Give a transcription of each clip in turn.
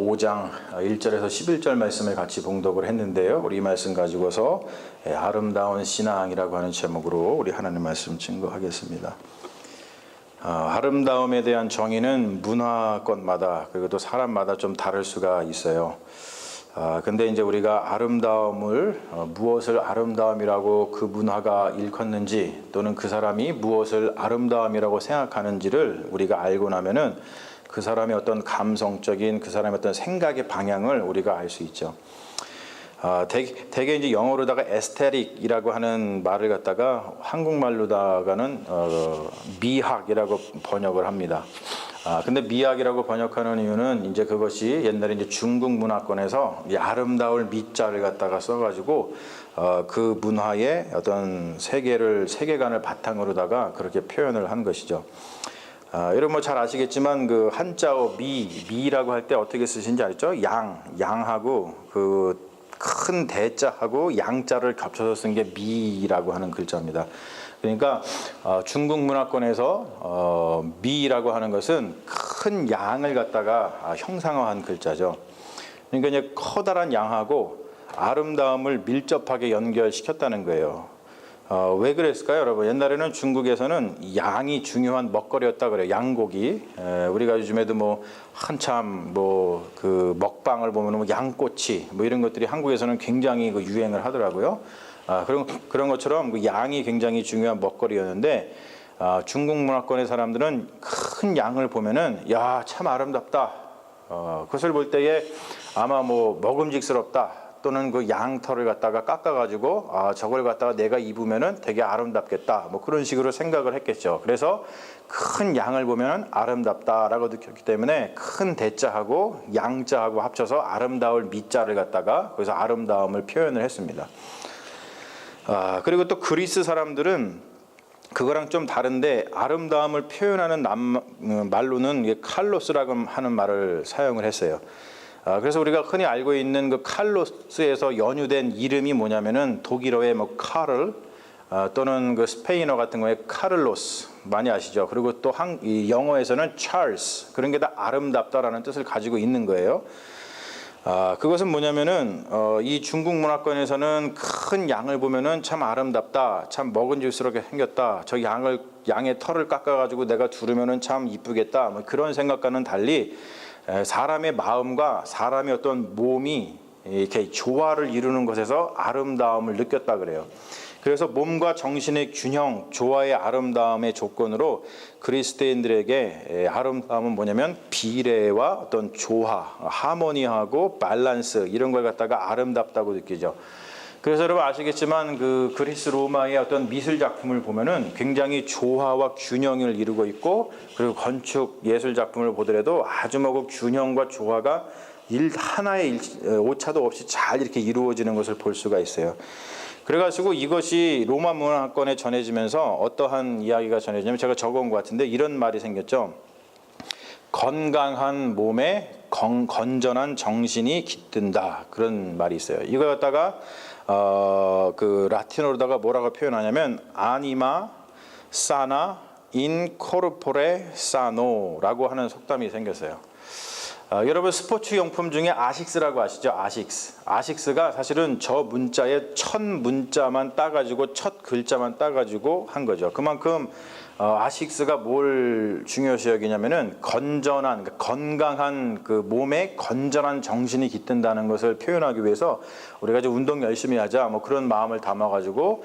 5장 1절에서 11절 말씀을 같이 봉독을 했는데요. 우리 이 말씀 가지고서 아름다운 신앙이라고 하는 제목으로 우리 하나님 말씀 증거하겠습니다. 아름다움에 대한 정의는 문화권마다 그리고 또 사람마다 좀 다를 수가 있어요. 근데 이제 우리가 아름다움을 무엇을 아름다움이라고 그 문화가 일컫는지 또는 그 사람이 무엇을 아름다움이라고 생각하는지를 우리가 알고 나면은 그 사람의 어떤 감성적인 그 사람의 어떤 생각의 방향을 우리가 알 수 있죠. 대개 이제 영어로다가 에스테틱이라고 하는 말을 갖다가 한국말로다가는 미학이라고 번역을 합니다. 근데 미학이라고 번역하는 이유는 이제 그것이 옛날에 이제 중국 문화권에서 이 아름다울 미자를 갖다가 써가지고 그 문화의 어떤 세계관을 바탕으로다가 그렇게 표현을 한 것이죠. 여러분 뭐 잘 아시겠지만 그 한자어 미라고 할 때 어떻게 쓰시는지 알죠? 양하고 그 큰 대자하고 양자를 겹쳐서 쓴 게 미라고 하는 글자입니다. 그러니까 중국 문화권에서 미라고 하는 것은 큰 양을 갖다가 형상화한 글자죠. 그러니까 이제 커다란 양하고 아름다움을 밀접하게 연결시켰다는 거예요. 왜 그랬을까요, 여러분? 옛날에는 중국에서는 양이 중요한 먹거리였다 그래요. 양고기. 우리가 요즘에도 뭐 한참 뭐 그 먹방을 보면 뭐 양꼬치 뭐 이런 것들이 한국에서는 굉장히 그 유행을 하더라고요. 그런 것처럼 그 양이 굉장히 중요한 먹거리였는데 중국 문화권의 사람들은 큰 양을 보면은 야, 참 아름답다. 그것을 볼 때에 아마 뭐 먹음직스럽다. 또는 그 양털을 갖다가 깎아가지고 저걸 갖다가 내가 입으면은 되게 아름답겠다. 뭐 그런 식으로 생각을 했겠죠. 그래서 큰 양을 보면 아름답다라고 느꼈기 때문에 큰 대자하고 양자하고 합쳐서 아름다울 미자를 갖다가 거기서 아름다움을 표현을 했습니다. 그리고 또 그리스 사람들은 그거랑 좀 다른데 아름다움을 표현하는 말로는 칼로스라고 하는 말을 사용을 했어요. 그래서 우리가 흔히 알고 있는 그 칼로스에서 연유된 이름이 뭐냐면은 독일어의 뭐 카를 또는 그 스페인어 같은 거에 카를로스 많이 아시죠? 그리고 또 영어에서는 찰스 그런 게 다 아름답다라는 뜻을 가지고 있는 거예요. 그것은 뭐냐면은 이 중국 문화권에서는 큰 양을 보면은 참 아름답다, 참 먹은직스럽게 생겼다. 저 양의 털을 깎아가지고 내가 두르면은 참 이쁘겠다. 뭐 그런 생각과는 달리 사람의 마음과 사람의 어떤 몸이 이렇게 조화를 이루는 것에서 아름다움을 느꼈다 그래요. 그래서 몸과 정신의 균형, 조화의 아름다움의 조건으로 그리스도인들에게 아름다움은 뭐냐면 비례와 어떤 조화, 하모니하고 밸런스 이런 걸 갖다가 아름답다고 느끼죠. 그래서 여러분 아시겠지만 그 그리스 로마의 어떤 미술 작품을 보면은 굉장히 조화와 균형을 이루고 있고 그리고 건축 예술 작품을 보더라도 아주 뭐 균형과 조화가 하나의 오차도 없이 잘 이렇게 이루어지는 것을 볼 수가 있어요. 그래가지고 이것이 로마 문화권에 전해지면서 어떠한 이야기가 전해지냐면 제가 적어온 것 같은데 이런 말이 생겼죠. 건강한 몸에 건전한 정신이 깃든다 그런 말이 있어요. 이거 갖다가 그 라틴어로다가 뭐라고 표현하냐면 아니마 사나 인 코르포레 사노라고 하는 속담이 생겼어요. 여러분 스포츠 용품 중에 아식스라고 아시죠? 아식스가 사실은 저 문자의 첫 문자만 따가지고 첫 글자만 따가지고 한 거죠. 그만큼 아식스가 뭘 중요시 여기냐면은 건전한 건강한 그 몸에 건전한 정신이 깃든다는 것을 표현하기 위해서 우리가 이제 운동 열심히 하자 뭐 그런 마음을 담아가지고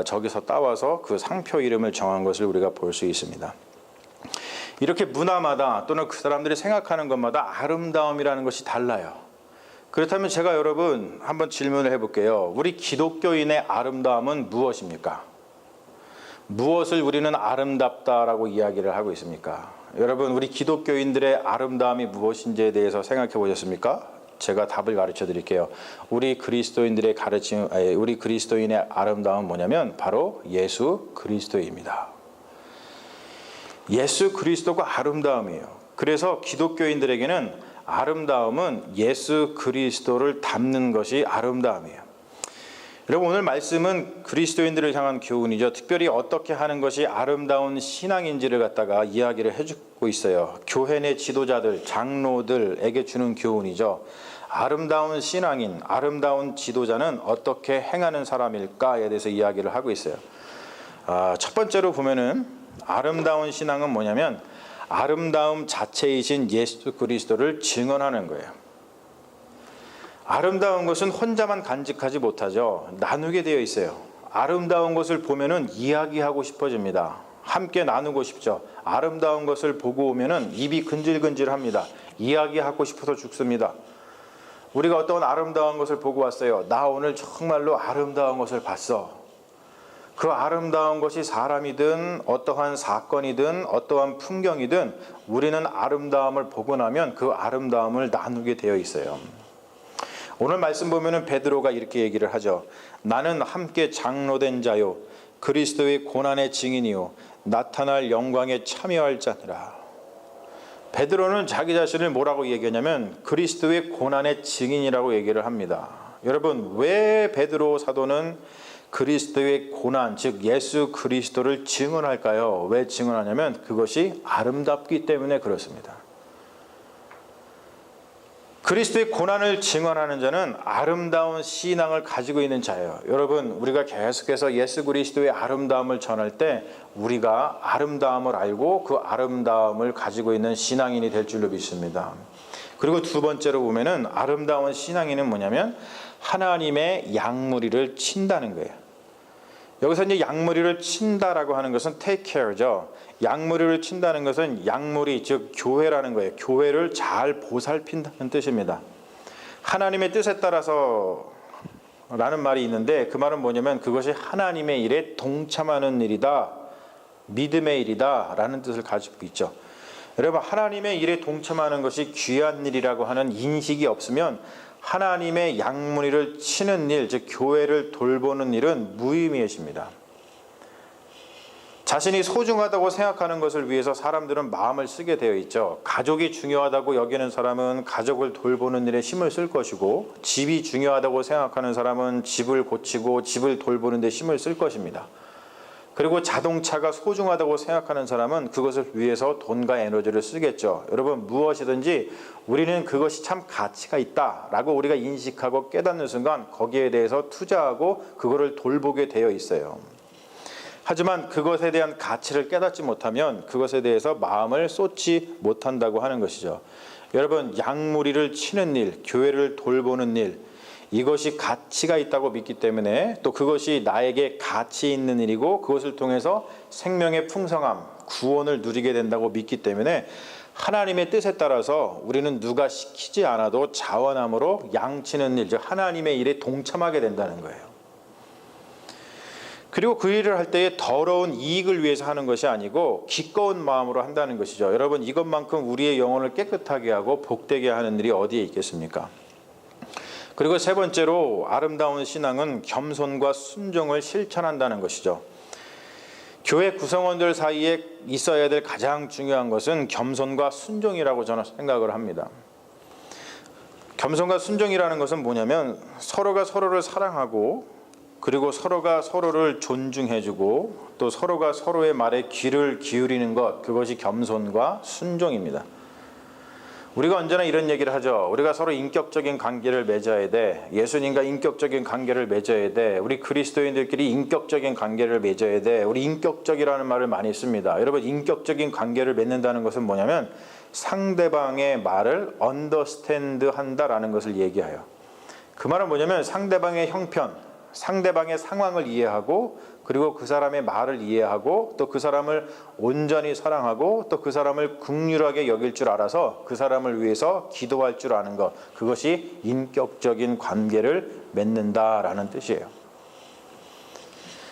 저기서 따와서 그 상표 이름을 정한 것을 우리가 볼 수 있습니다. 이렇게 문화마다 또는 그 사람들이 생각하는 것마다 아름다움이라는 것이 달라요. 그렇다면 제가 여러분 한번 질문을 해볼게요. 우리 기독교인의 아름다움은 무엇입니까? 무엇을 우리는 아름답다라고 이야기를 하고 있습니까? 여러분 우리 기독교인들의 아름다움이 무엇인지에 대해서 생각해 보셨습니까? 제가 답을 가르쳐 드릴게요. 우리 그리스도인의 아름다움은 뭐냐면 바로 예수 그리스도입니다. 예수 그리스도가 아름다움이에요. 그래서 기독교인들에게는 아름다움은 예수 그리스도를 닮는 것이 아름다움이에요. 여러분, 오늘 말씀은 그리스도인들을 향한 교훈이죠. 특별히 어떻게 하는 것이 아름다운 신앙인지를 갖다가 이야기를 해주고 있어요. 교회 내 지도자들, 장로들에게 주는 교훈이죠. 아름다운 신앙인, 아름다운 지도자는 어떻게 행하는 사람일까에 대해서 이야기를 하고 있어요. 첫 번째로 보면은 아름다운 신앙은 뭐냐면 아름다움 자체이신 예수 그리스도를 증언하는 거예요. 아름다운 것은 혼자만 간직하지 못하죠. 나누게 되어 있어요. 아름다운 것을 보면은 이야기하고 싶어집니다. 함께 나누고 싶죠. 아름다운 것을 보고 오면은 입이 근질근질합니다. 이야기하고 싶어서 죽습니다. 우리가 어떤 아름다운 것을 보고 왔어요. 나 오늘 정말로 아름다운 것을 봤어. 그 아름다운 것이 사람이든 어떠한 사건이든 어떠한 풍경이든 우리는 아름다움을 보고 나면 그 아름다움을 나누게 되어 있어요. 오늘 말씀 보면은 베드로가 이렇게 얘기를 하죠. 나는 함께 장로된 자요 그리스도의 고난의 증인이요 나타날 영광에 참여할 자니라. 베드로는 자기 자신을 뭐라고 얘기하냐면 그리스도의 고난의 증인이라고 얘기를 합니다. 여러분, 왜 베드로 사도는 그리스도의 고난, 즉 예수 그리스도를 증언할까요? 왜 증언하냐면 그것이 아름답기 때문에 그렇습니다. 그리스도의 고난을 증언하는 자는 아름다운 신앙을 가지고 있는 자예요. 여러분, 우리가 계속해서 예수 그리스도의 아름다움을 전할 때 우리가 아름다움을 알고 그 아름다움을 가지고 있는 신앙인이 될 줄로 믿습니다. 그리고 두 번째로 보면은 아름다운 신앙인은 뭐냐면 하나님의 양무리를 친다는 거예요. 여기서 이제 양무리를 친다라고 하는 것은 take care죠. 양무리를 친다는 것은 양무리, 즉 교회라는 거예요. 교회를 잘 보살핀다는 뜻입니다. 하나님의 뜻에 따라서 라는 말이 있는데 그 말은 뭐냐면 그것이 하나님의 일에 동참하는 일이다, 믿음의 일이다 라는 뜻을 가지고 있죠. 여러분, 하나님의 일에 동참하는 것이 귀한 일이라고 하는 인식이 없으면 하나님의 양무리를 치는 일, 즉 교회를 돌보는 일은 무의미해집니다. 자신이 소중하다고 생각하는 것을 위해서 사람들은 마음을 쓰게 되어 있죠. 가족이 중요하다고 여기는 사람은 가족을 돌보는 일에 힘을 쓸 것이고, 집이 중요하다고 생각하는 사람은 집을 고치고 집을 돌보는 데 힘을 쓸 것입니다. 그리고 자동차가 소중하다고 생각하는 사람은 그것을 위해서 돈과 에너지를 쓰겠죠. 여러분, 무엇이든지 우리는 그것이 참 가치가 있다라고 우리가 인식하고 깨닫는 순간 거기에 대해서 투자하고 그거를 돌보게 되어 있어요. 하지만 그것에 대한 가치를 깨닫지 못하면 그것에 대해서 마음을 쏟지 못한다고 하는 것이죠. 여러분, 양무리를 치는 일, 교회를 돌보는 일, 이것이 가치가 있다고 믿기 때문에 또 그것이 나에게 가치 있는 일이고 그것을 통해서 생명의 풍성함, 구원을 누리게 된다고 믿기 때문에 하나님의 뜻에 따라서 우리는 누가 시키지 않아도 자원함으로 양치는 일, 즉 하나님의 일에 동참하게 된다는 거예요. 그리고 그 일을 할 때에 더러운 이익을 위해서 하는 것이 아니고 기꺼운 마음으로 한다는 것이죠. 여러분, 이것만큼 우리의 영혼을 깨끗하게 하고 복되게 하는 일이 어디에 있겠습니까? 그리고 세 번째로 아름다운 신앙은 겸손과 순종을 실천한다는 것이죠. 교회 구성원들 사이에 있어야 될 가장 중요한 것은 겸손과 순종이라고 저는 생각을 합니다. 겸손과 순종이라는 것은 뭐냐면 서로가 서로를 사랑하고 그리고 서로가 서로를 존중해주고 또 서로가 서로의 말에 귀를 기울이는 것, 그것이 겸손과 순종입니다. 우리가 언제나 이런 얘기를 하죠. 우리가 서로 인격적인 관계를 맺어야 돼. 예수님과 인격적인 관계를 맺어야 돼. 우리 그리스도인들끼리 인격적인 관계를 맺어야 돼. 우리 인격적이라는 말을 많이 씁니다. 여러분, 인격적인 관계를 맺는다는 것은 뭐냐면 상대방의 말을 언더스탠드 한다라는 것을 얘기해요. 그 말은 뭐냐면 상대방의 형편, 상대방의 상황을 이해하고 그리고 그 사람의 말을 이해하고 또 그 사람을 온전히 사랑하고 또 그 사람을 긍휼하게 여길 줄 알아서 그 사람을 위해서 기도할 줄 아는 것, 그것이 인격적인 관계를 맺는다라는 뜻이에요.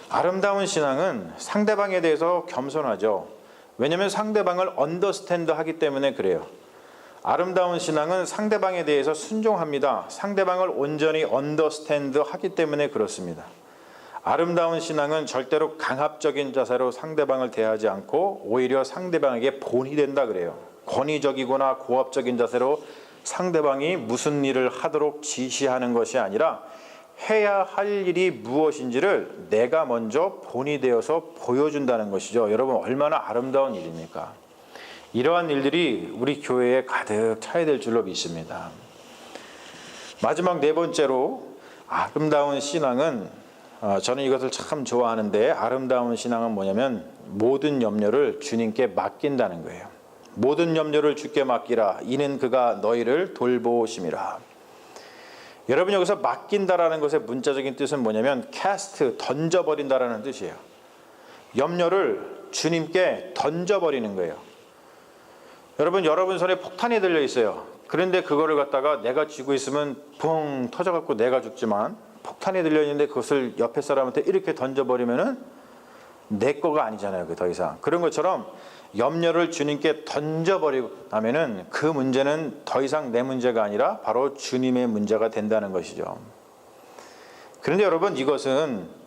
아름다운 신앙은 상대방에 대해서 겸손하죠. 왜냐하면 상대방을 언더스탠드 하기 때문에 그래요. 아름다운 신앙은 상대방에 대해서 순종합니다. 상대방을 온전히 언더스탠드 하기 때문에 그렇습니다. 아름다운 신앙은 절대로 강압적인 자세로 상대방을 대하지 않고 오히려 상대방에게 본이 된다 그래요. 권위적이거나 고압적인 자세로 상대방이 무슨 일을 하도록 지시하는 것이 아니라 해야 할 일이 무엇인지를 내가 먼저 본이 되어서 보여준다는 것이죠. 여러분, 얼마나 아름다운 일입니까? 이러한 일들이 우리 교회에 가득 차야 될 줄로 믿습니다. 마지막 네 번째로 아름다운 신앙은, 저는 이것을 참 좋아하는데, 아름다운 신앙은 뭐냐면 모든 염려를 주님께 맡긴다는 거예요. 모든 염려를 주께 맡기라. 이는 그가 너희를 돌보심이라. 여러분, 여기서 맡긴다라는 것의 문자적인 뜻은 뭐냐면 cast, 던져버린다라는 뜻이에요. 염려를 주님께 던져버리는 거예요. 여러분 손에 폭탄이 들려 있어요. 그런데 그거를 갖다가 내가 쥐고 있으면 붕 터져갖고 내가 죽지만, 폭탄이 들려 있는데 그것을 옆에 사람한테 이렇게 던져버리면은 내 거가 아니잖아요. 더 이상. 그런 것처럼 염려를 주님께 던져버리고 나면은 그 문제는 더 이상 내 문제가 아니라 바로 주님의 문제가 된다는 것이죠. 그런데 여러분, 이것은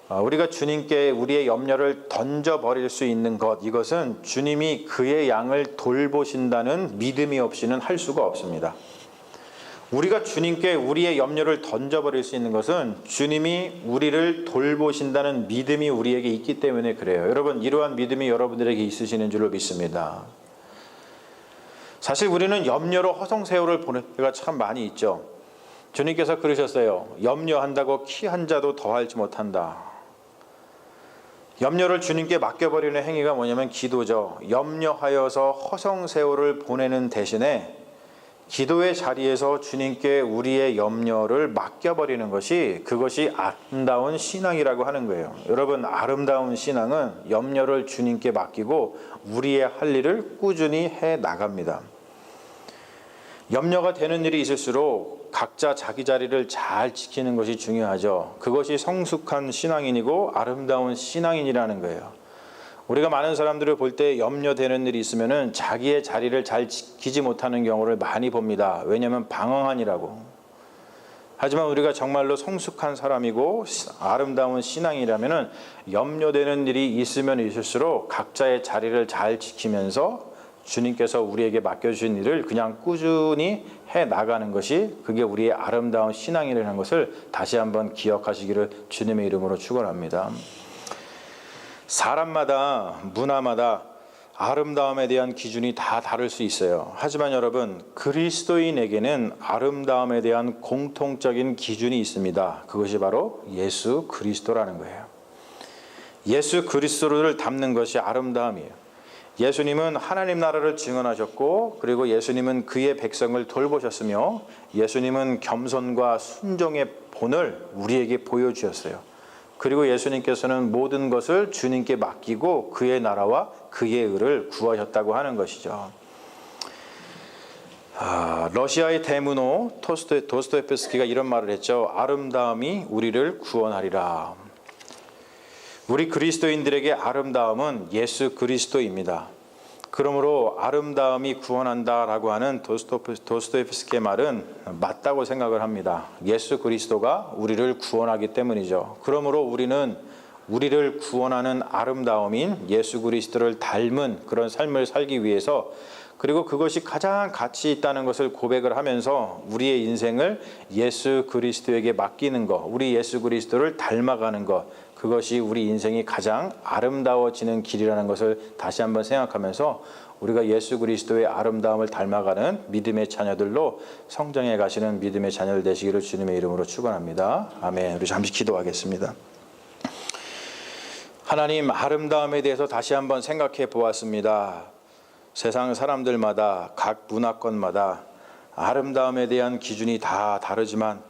우리가 주님께 우리의 염려를 던져버릴 수 있는 것, 이것은 주님이 그의 양을 돌보신다는 믿음이 없이는 할 수가 없습니다. 우리가 주님께 우리의 염려를 던져버릴 수 있는 것은 주님이 우리를 돌보신다는 믿음이 우리에게 있기 때문에 그래요. 여러분, 이러한 믿음이 여러분들에게 있으시는 줄로 믿습니다. 사실 우리는 염려로 허송세월을 보낼 때가 참 많이 있죠. 주님께서 그러셨어요. 염려한다고 키 한 자도 더할지 못한다. 염려를 주님께 맡겨버리는 행위가 뭐냐면 기도죠. 염려하여서 허송세월을 보내는 대신에 기도의 자리에서 주님께 우리의 염려를 맡겨버리는 것이, 그것이 아름다운 신앙이라고 하는 거예요. 여러분, 아름다운 신앙은 염려를 주님께 맡기고 우리의 할 일을 꾸준히 해 나갑니다. 염려가 되는 일이 있을수록 각자 자기 자리를 잘 지키는 것이 중요하죠. 그것이 성숙한 신앙인이고 아름다운 신앙인이라는 거예요. 우리가 많은 사람들을 볼 때 염려되는 일이 있으면은 자기의 자리를 잘 지키지 못하는 경우를 많이 봅니다. 왜냐하면 방황하니라고. 하지만 우리가 정말로 성숙한 사람이고 아름다운 신앙이라면은 염려되는 일이 있으면 있을수록 각자의 자리를 잘 지키면서 주님께서 우리에게 맡겨주신 일을 그냥 꾸준히 해 나가는 것이, 그게 우리의 아름다운 신앙이라는 것을 다시 한번 기억하시기를 주님의 이름으로 축원합니다. 사람마다, 문화마다 아름다움에 대한 기준이 다 다를 수 있어요. 하지만 여러분, 그리스도인에게는 아름다움에 대한 공통적인 기준이 있습니다. 그것이 바로 예수 그리스도라는 거예요. 예수 그리스도를 닮는 것이 아름다움이에요. 예수님은 하나님 나라를 증언하셨고, 그리고 예수님은 그의 백성을 돌보셨으며, 예수님은 겸손과 순종의 본을 우리에게 보여주셨어요. 그리고 예수님께서는 모든 것을 주님께 맡기고 그의 나라와 그의 의를 구하셨다고 하는 것이죠. 러시아의 대문호 도스토옙스키가 이런 말을 했죠. 아름다움이 우리를 구원하리라. 우리 그리스도인들에게 아름다움은 예수 그리스도입니다. 그러므로 아름다움이 구원한다라고 하는 도스토옙스키의 말은 맞다고 생각을 합니다. 예수 그리스도가 우리를 구원하기 때문이죠. 그러므로 우리는 우리를 구원하는 아름다움인 예수 그리스도를 닮은 그런 삶을 살기 위해서, 그리고 그것이 가장 가치 있다는 것을 고백을 하면서 우리의 인생을 예수 그리스도에게 맡기는 것, 우리 예수 그리스도를 닮아가는 것, 그것이 우리 인생이 가장 아름다워지는 길이라는 것을 다시 한번 생각하면서 우리가 예수 그리스도의 아름다움을 닮아가는 믿음의 자녀들로 성장해 가시는 믿음의 자녀들 되시기를 주님의 이름으로 축원합니다. 아멘. 우리 잠시 기도하겠습니다. 하나님, 아름다움에 대해서 다시 한번 생각해 보았습니다. 세상 사람들마다, 각 문화권마다 아름다움에 대한 기준이 다 다르지만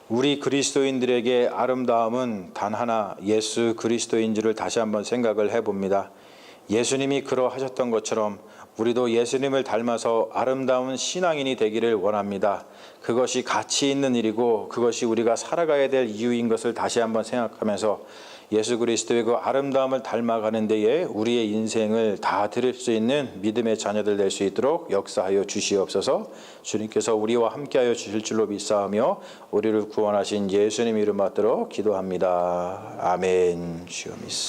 우리 그리스도인들에게 아름다움은 단 하나, 예수 그리스도인지를 다시 한번 생각을 해봅니다. 예수님이 그러하셨던 것처럼 우리도 예수님을 닮아서 아름다운 신앙인이 되기를 원합니다. 그것이 가치 있는 일이고 그것이 우리가 살아가야 될 이유인 것을 다시 한번 생각하면서 예수 그리스도의 그 아름다움을 닮아가는 데에 우리의 인생을 다 드릴 수 있는 믿음의 자녀들 될 수 있도록 역사하여 주시옵소서. 주님께서 우리와 함께하여 주실 줄로 믿사오며 우리를 구원하신 예수님 이름 받들어 기도합니다. 아멘. 주여 믿습니다.